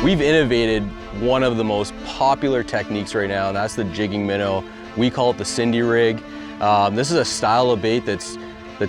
We've innovated one of the most popular techniques right now, and that's the jigging minnow. We call it the Cindy rig. This is a style of bait that's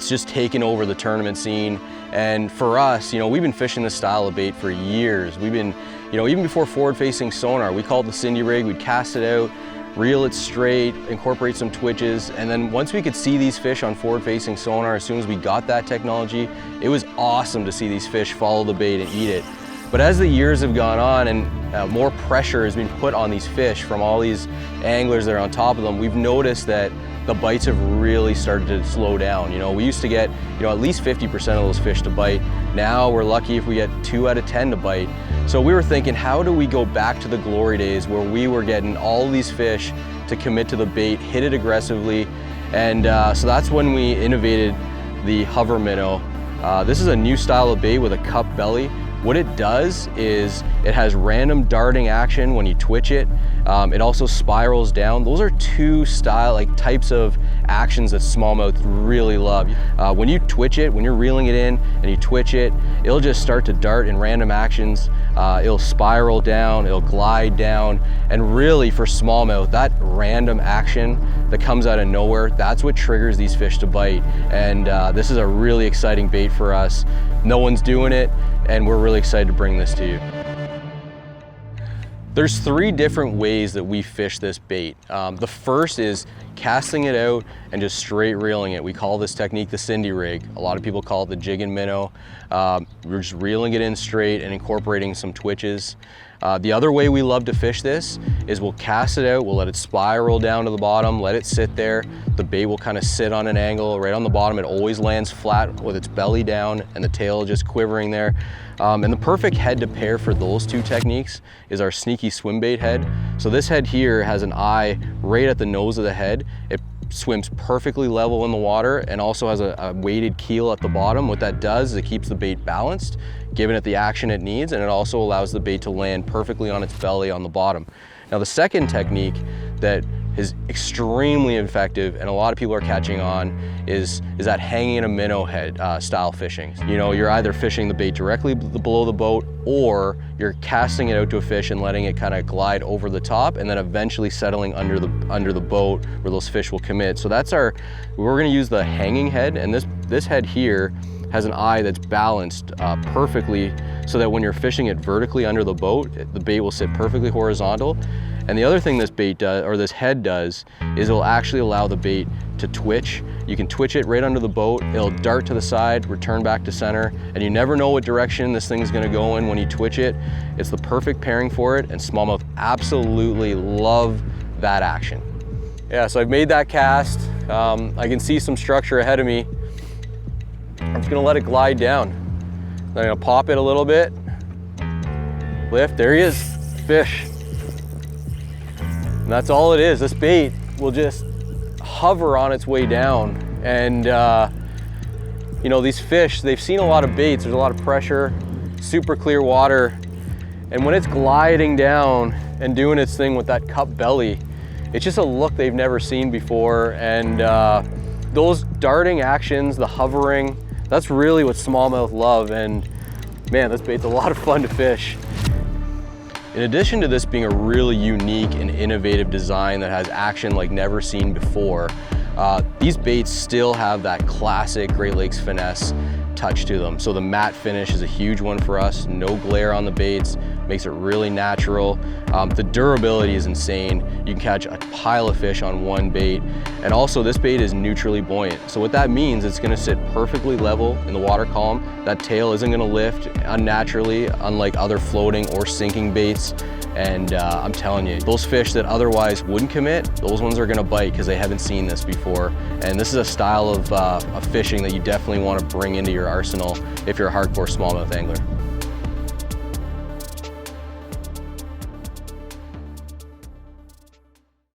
just taken over the tournament scene. And for us, we've been fishing this style of bait for years. We've been, even before forward-facing sonar, we called it the Cindy rig. We'd cast it out, reel it straight, incorporate some twitches, and then once we could see these fish on forward-facing sonar, as soon as we got that technology, it was awesome to see these fish follow the bait and eat it. But as the years have gone on and more pressure has been put on these fish from all these anglers that are on top of them, we've noticed that the bites have really started to slow down. We used to get at least 50% of those fish to bite. Now we're lucky if we get 2 out of 10 to bite. So we were thinking, how do we go back to the glory days where we were getting all these fish to commit to the bait, hit it aggressively, and so that's when we innovated the Hover Minnow. This is a new style of bait with a cup belly. What it does is it has random darting action when you twitch it. It also spirals down. Those are two types of actions that smallmouth really love. When you twitch it, when you're reeling it in and you twitch it, it'll just start to dart in random actions. It'll spiral down, it'll glide down, and really for smallmouth, that random action that comes out of nowhere, that's what triggers these fish to bite. And this is a really exciting bait for us. No one's doing it, and we're really excited to bring this to you. There's 3 different ways that we fish this bait. The first is casting it out and just straight reeling it. We call this technique the Cindy rig. A lot of people call it the jigged minnow. We're just reeling it in straight and incorporating some twitches. The other way we love to fish this is we'll cast it out, we'll let it spiral down to the bottom, let it sit there. The bait will kind of sit on an angle right on the bottom. It always lands flat with its belly down and the tail just quivering there. And the perfect head to pair for those 2 techniques is our sneaky swim bait head. So this head here has an eye right at the nose of the head. It swims perfectly level in the water and also has a weighted keel at the bottom. What that does is it keeps the bait balanced, giving it the action it needs, and it also allows the bait to land perfectly on its belly on the bottom. Now the second technique that is extremely effective and a lot of people are catching on is that hanging in a minnow head style fishing. You're either fishing the bait directly below the boat, or you're casting it out to a fish and letting it kind of glide over the top and then eventually settling under the boat where those fish will commit. So we're going to use the hanging head, and this head here has an eye that's balanced perfectly so that when you're fishing it vertically under the boat, the bait will sit perfectly horizontal. And the other thing this bait does, or this head does, is it'll actually allow the bait to twitch. You can twitch it right under the boat, it'll dart to the side, return back to center, and you never know what direction this thing's gonna go in when you twitch it. It's the perfect pairing for it, and smallmouth absolutely love that action. Yeah, so I've made that cast. I can see some structure ahead of me. I'm just gonna let it glide down. I'm gonna pop it a little bit, lift, there he is, fish. And that's all it is. This bait will just hover on its way down. And these fish, they've seen a lot of baits, there's a lot of pressure, super clear water. And when it's gliding down and doing its thing with that cup belly, it's just a look they've never seen before. And those darting actions, the hovering, that's really what smallmouth love. And man, this bait's a lot of fun to fish. In addition to this being a really unique and innovative design that has action like never seen before, these baits still have that classic Great Lakes finesse touch to them. So the matte finish is a huge one for us. No glare on the baits, makes it really natural. The durability is insane. You can catch a pile of fish on one bait. And also this bait is neutrally buoyant. So what that means, it's gonna sit perfectly level in the water column. That tail isn't gonna lift unnaturally, unlike other floating or sinking baits. And I'm telling you, those fish that otherwise wouldn't commit, those ones are gonna bite because they haven't seen this before. And this is a style of fishing that you definitely wanna bring into your arsenal if you're a hardcore smallmouth angler.